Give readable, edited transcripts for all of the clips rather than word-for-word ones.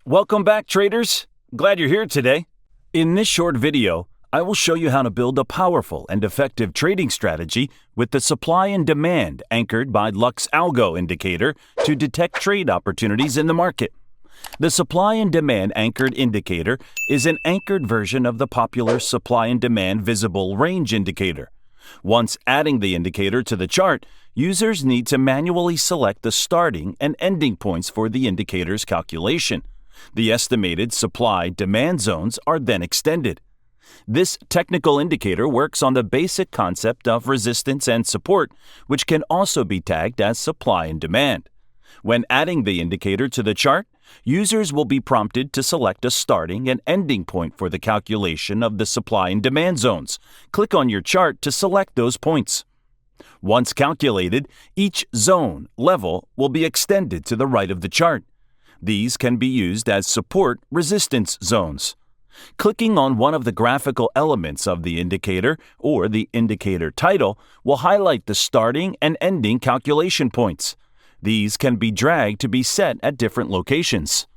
Welcome back, traders. Glad you're here today. In this short video, I will show you how to build a powerful and effective trading strategy with the supply and demand anchored by LuxAlgo indicator to detect trade opportunities in the market. The supply and demand anchored indicator is an anchored version of the popular supply and demand visible range indicator. Once adding the indicator to the chart, users need to manually select the starting and ending points for the indicator's calculation. The estimated supply-demand zones are then extended. This technical indicator works on the basic concept of resistance and support, which can also be tagged as supply and demand. When adding the indicator to the chart, users will be prompted to select a starting and ending point for the calculation of the supply and demand zones. Click on your chart to select those points. Once calculated, each zone level will be extended to the right of the chart. These can be used as support-resistance zones. Clicking on one of the graphical elements of the indicator or the indicator title will highlight the starting and ending calculation points. These can be dragged to be set at different locations.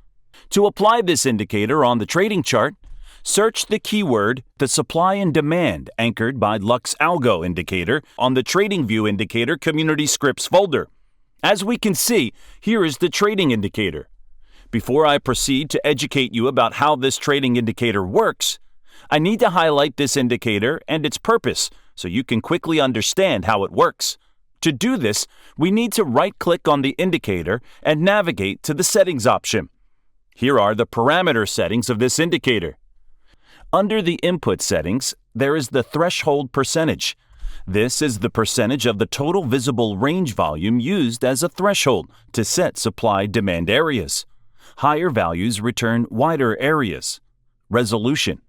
To apply this indicator on the trading chart, search the keyword the supply and demand anchored by LuxAlgo indicator on the TradingView indicator community scripts folder. As we can see, here is the trading indicator. Before I proceed to educate you about how this trading indicator works, I need to highlight this indicator and its purpose so you can quickly understand how it works. To do this, we need to right-click on the indicator and navigate to the Settings option. Here are the parameter settings of this indicator. Under the Input settings, there is the Threshold percentage. This is the percentage of the total visible range volume used as a threshold to set supply-demand areas. Higher values return wider areas. Resolution.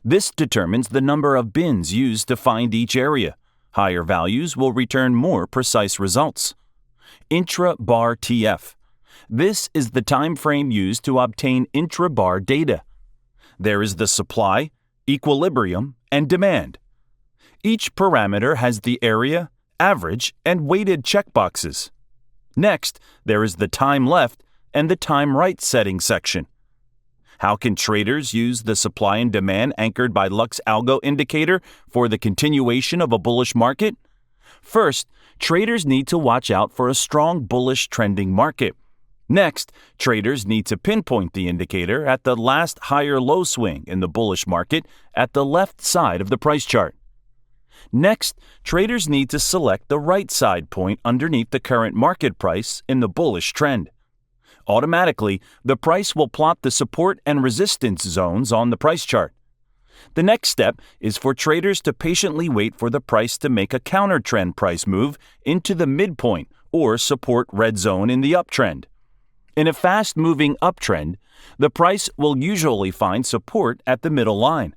This determines the number of bins used to find each area. Higher values will return more precise results. Intra-bar TF. This is the time frame used to obtain intra-bar data. There is the supply, equilibrium, and demand. Each parameter has the area, average, and weighted checkboxes. Next, there is the time left and the time right setting section. How can traders use the supply and demand anchored by LuxAlgo indicator for the continuation of a bullish market? First, traders need to watch out for a strong bullish trending market. Next, traders need to pinpoint the indicator at the last higher-low swing in the bullish market at the left side of the price chart. Next, traders need to select the right side point underneath the current market price in the bullish trend. Automatically, the price will plot the support and resistance zones on the price chart. The next step is for traders to patiently wait for the price to make a counter-trend price move into the midpoint or support red zone in the uptrend. In a fast-moving uptrend, the price will usually find support at the middle line.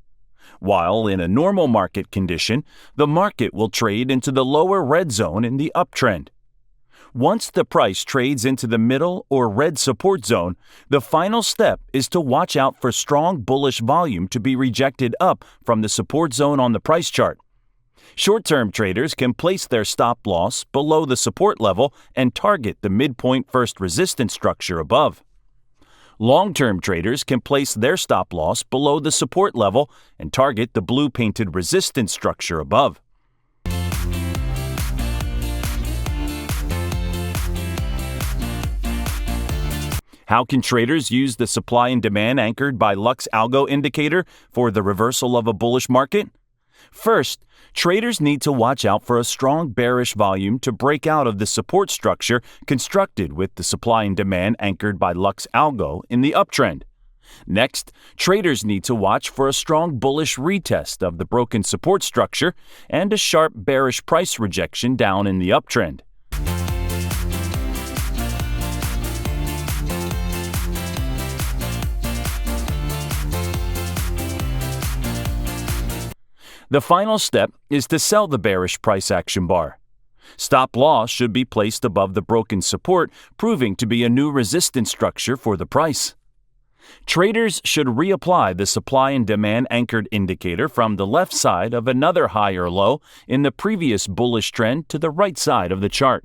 While in a normal market condition, the market will trade into the lower red zone in the uptrend. Once the price trades into the middle or red support zone, the final step is to watch out for strong bullish volume to be rejected up from the support zone on the price chart. Short-term traders can place their stop loss below the support level and target the midpoint first resistance structure above. Long-term traders can place their stop loss below the support level and target the blue painted resistance structure above. How can traders use the supply and demand anchored by LuxAlgo indicator for the reversal of a bullish market? First, traders need to watch out for a strong bearish volume to break out of the support structure constructed with the supply and demand anchored by LuxAlgo in the uptrend. Next, traders need to watch for a strong bullish retest of the broken support structure and a sharp bearish price rejection down in the uptrend. The final step is to sell the bearish price action bar. Stop loss should be placed above the broken support, proving to be a new resistance structure for the price. Traders should reapply the supply and demand anchored indicator from the left side of another higher low in the previous bullish trend to the right side of the chart.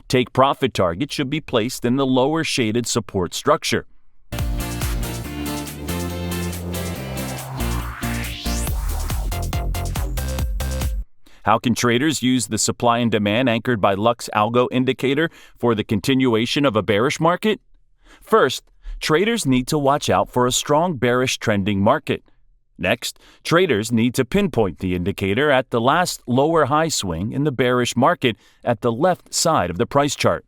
Take profit target should be placed in the lower shaded support structure. How can traders use the supply and demand anchored by LuxAlgo indicator for the continuation of a bearish market? First, traders need to watch out for a strong bearish trending market. Next, traders need to pinpoint the indicator at the last lower high swing in the bearish market at the left side of the price chart.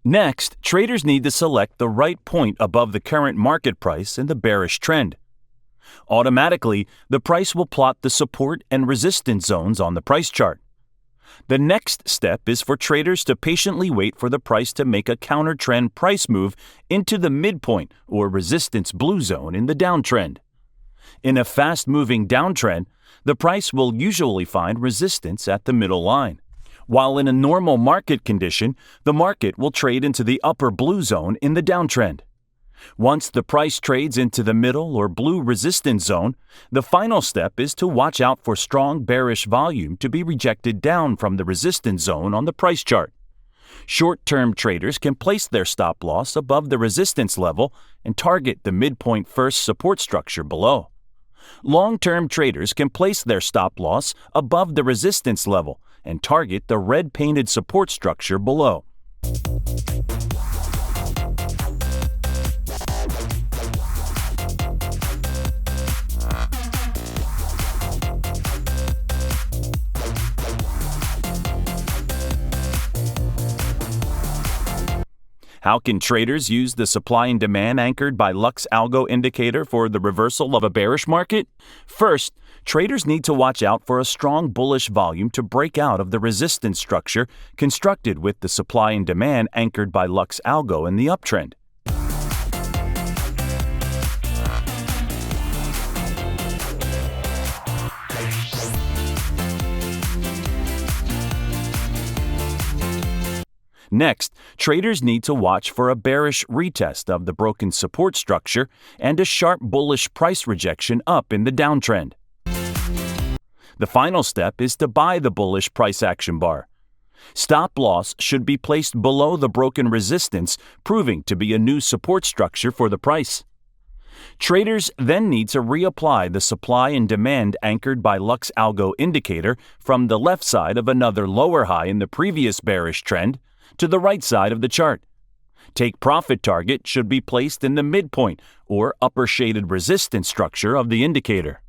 Next, traders need to select the right point above the current market price in the bearish trend. Automatically, the price will plot the support and resistance zones on the price chart. The next step is for traders to patiently wait for the price to make a counter-trend price move into the midpoint or resistance blue zone in the downtrend. In a fast-moving downtrend, the price will usually find resistance at the middle line. While in a normal market condition, the market will trade into the upper blue zone in the downtrend. Once the price trades into the middle or blue resistance zone, the final step is to watch out for strong bearish volume to be rejected down from the resistance zone on the price chart. Short-term traders can place their stop loss above the resistance level and target the midpoint first support structure below. Long-term traders can place their stop loss above the resistance level and target the red painted support structure below. How can traders use the supply and demand anchored by LuxAlgo indicator for the reversal of a bearish market? First, traders need to watch out for a strong bullish volume to break out of the resistance structure constructed with the supply and demand anchored by LuxAlgo in the uptrend. Next, traders need to watch for a bearish retest of the broken support structure and a sharp bullish price rejection up in the downtrend. The final step is to buy the bullish price action bar. Stop loss should be placed below the broken resistance, proving to be a new support structure for the price. Traders then need to reapply the supply and demand anchored by LuxAlgo indicator from the left side of another lower high in the previous bearish trend to the right side of the chart. Take profit target should be placed in the midpoint or upper shaded resistance structure of the indicator.